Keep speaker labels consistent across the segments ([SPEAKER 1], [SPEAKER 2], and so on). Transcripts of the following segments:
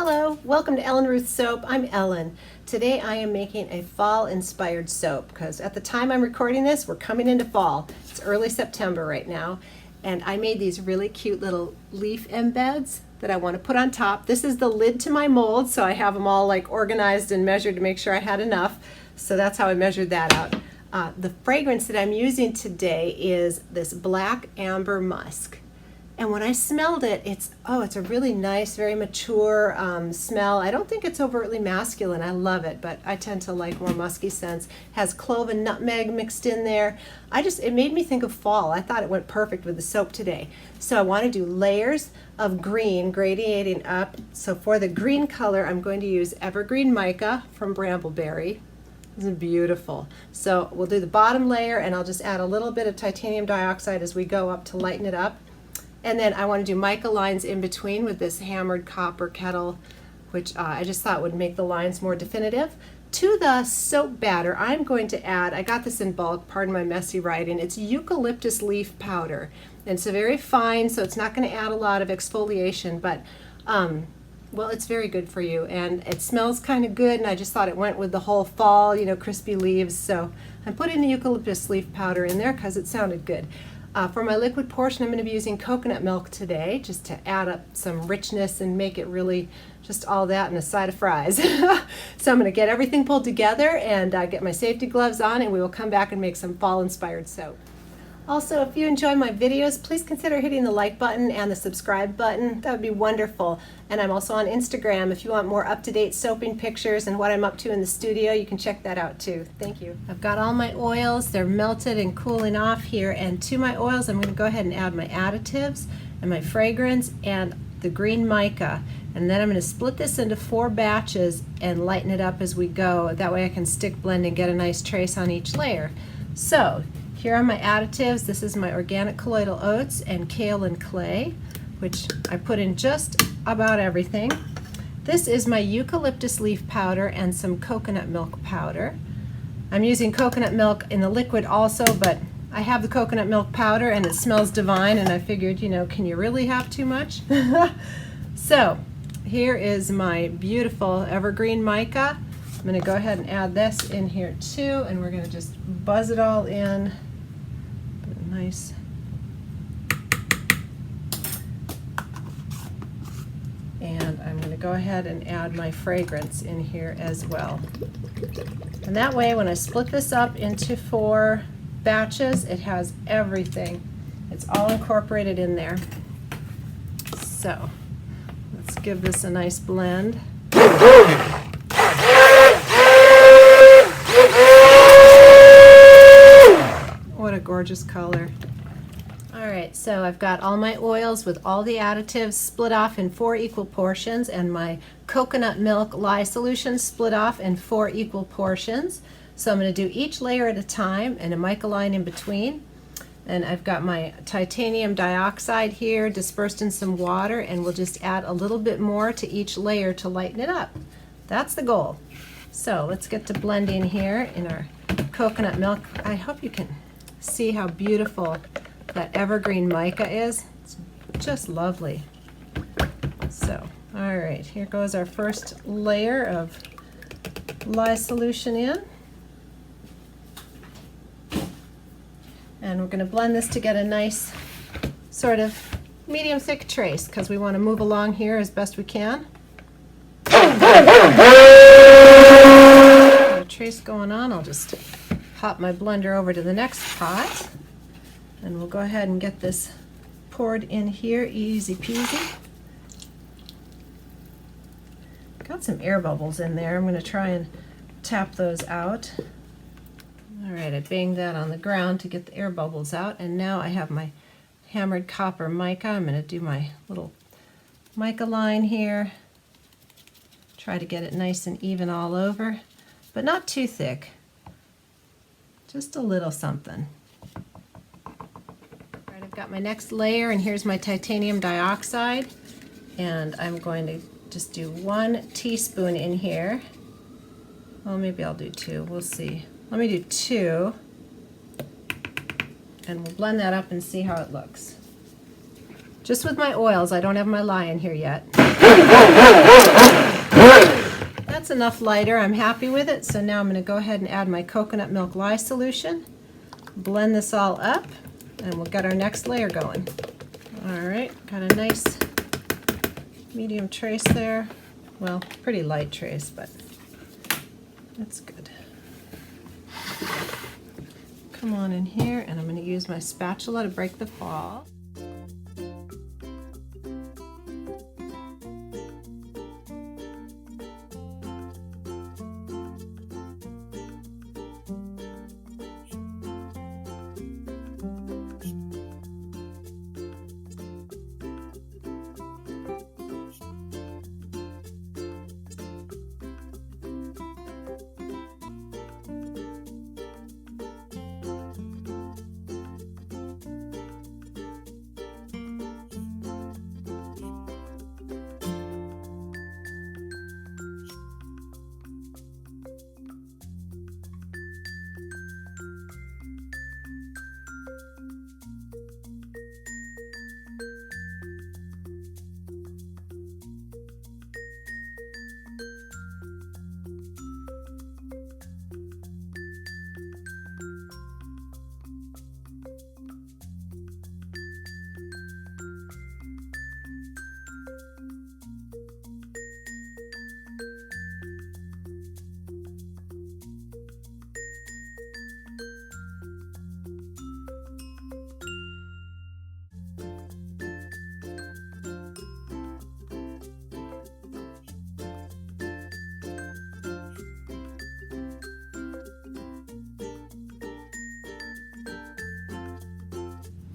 [SPEAKER 1] Hello, welcome to Ruth Soap. I'm Ellen. Today I am making a fall inspired soap because at the time I'm recording this, we're coming into fall. It's early September right now, and I made these really cute little leaf embeds that I want to put on top. This is the lid to my mold, so I have them all like organized and measured to make sure I had enough. So that's how I measured that out. The fragrance that I'm using today is this black amber musk. And when I smelled it, it's a really nice, very mature smell. I don't think it's overtly masculine. I love it, but I tend to like more musky scents. Has clove and nutmeg mixed in there. It made me think of fall. I thought it went perfect with the soap today. So I want to do layers of green gradiating up. So for the green color, I'm going to use evergreen mica from Brambleberry. This is beautiful. So we'll do the bottom layer, and I'll just add a little bit of titanium dioxide as we go up to lighten it up. And then I want to do mica lines in between with this hammered copper kettle, which I just thought would make the lines more definitive. To the soap batter, I'm going to add, I got this in bulk, pardon my messy writing, it's eucalyptus leaf powder. And it's very fine, so it's not going to add a lot of exfoliation, but well, it's very good for you. And it smells kind of good, and I just thought it went with the whole fall, crispy leaves. So I'm putting the eucalyptus leaf powder in there because it sounded good. For my liquid portion, I'm going to be using coconut milk today, just to add up some richness and make it really just all that and a side of fries. So I'm going to get everything pulled together and get my safety gloves on, and we will come back and make some fall-inspired soap. Also, if you enjoy my videos, please consider hitting the like button and the subscribe button. That would be wonderful. And I'm also on Instagram. If you want more up-to-date soaping pictures and what I'm up to in the studio, you can check that out too. Thank you. I've got all my oils. They're melted and cooling off here. And to my oils, I'm going to go ahead and add my additives and my fragrance and the green mica. And then I'm going to split this into 4 batches and lighten it up as we go. That way I can stick blend and get a nice trace on each layer. So here are my additives. This is my organic colloidal oats and kale and clay, which I put in just about everything. This is my eucalyptus leaf powder and some coconut milk powder. I'm using coconut milk in the liquid also, but I have the coconut milk powder and it smells divine, and I figured, can you really have too much? So here is my beautiful evergreen mica. I'm going to go ahead and add this in here too, and we're going to just buzz it all in. Nice. And I'm going to go ahead and add my fragrance in here as well. And that way, when I split this up into 4 batches, it has everything. It's all incorporated in there. So let's give this a nice blend. What a gorgeous color. Alright, so I've got all my oils with all the additives split off in 4 equal portions, and my coconut milk lye solution split off in 4 equal portions. So I'm going to do each layer at a time and a mica line in between. And I've got my titanium dioxide here dispersed in some water, and we'll just add a little bit more to each layer to lighten it up. That's the goal. So let's get to blending here in our coconut milk. I hope you can see how beautiful that evergreen mica is. It's just lovely. So, all right, here goes our first layer of lye solution in. And we're going to blend this to get a nice sort of medium thick trace, because we want to move along here as best we can. A trace going on. I'll just pop my blender over to the next pot, and we'll go ahead and get this poured in here, easy peasy. Got some air bubbles in there. I'm going to try and tap those out. Alright, I banged that on the ground to get the air bubbles out, and now I have my hammered copper mica. I'm going to do my little mica line here. Try to get it nice and even all over, but not too thick. Just a little something. Alright, I've got my next layer, and here's my titanium dioxide, and I'm going to just do 1 teaspoon in here. Well, maybe I'll do 2. We'll see. Let me do 2, and we'll blend that up and see how it looks. just with my oils. I don't have my lye in here yet. That's enough lighter. I'm happy with it. So now I'm going to go ahead and add my coconut milk lye solution. Blend this all up, and we'll get our next layer going. All right, got a nice medium trace there. Well, pretty light trace, but that's good. Come on in here, and I'm going to use my spatula to break the fall.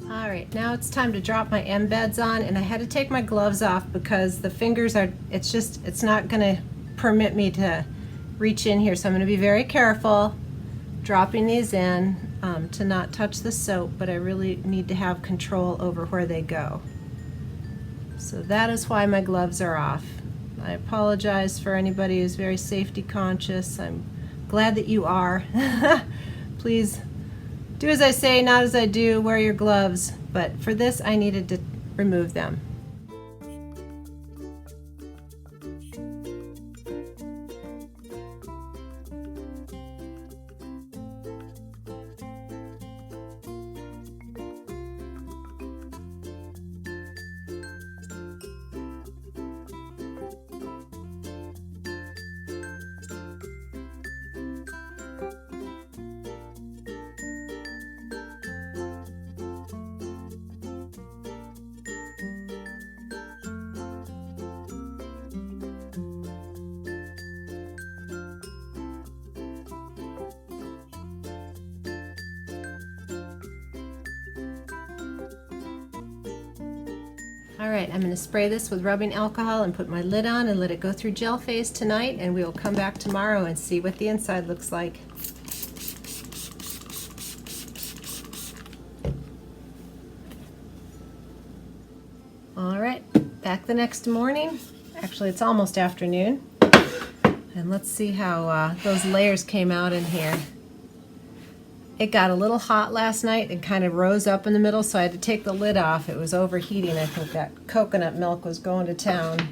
[SPEAKER 1] All right, now it's time to drop my embeds on, and I had to take my gloves off because the fingers are, it's not gonna permit me to reach in here. So I'm gonna be very careful dropping these in to not touch the soap, but I really need to have control over where they go. So that is why my gloves are off. I apologize for anybody who's very safety conscious. I'm glad that you are. Please do as I say, not as I do. Wear your gloves. But for this, I needed to remove them. All right, I'm going to spray this with rubbing alcohol and put my lid on and let it go through gel phase tonight, and we will come back tomorrow and see what the inside looks like. All right, back the next morning. Actually, it's almost afternoon. And let's see how those layers came out in here. It got a little hot last night and kind of rose up in the middle, so I had to take the lid off. It was overheating. I think that coconut milk was going to town.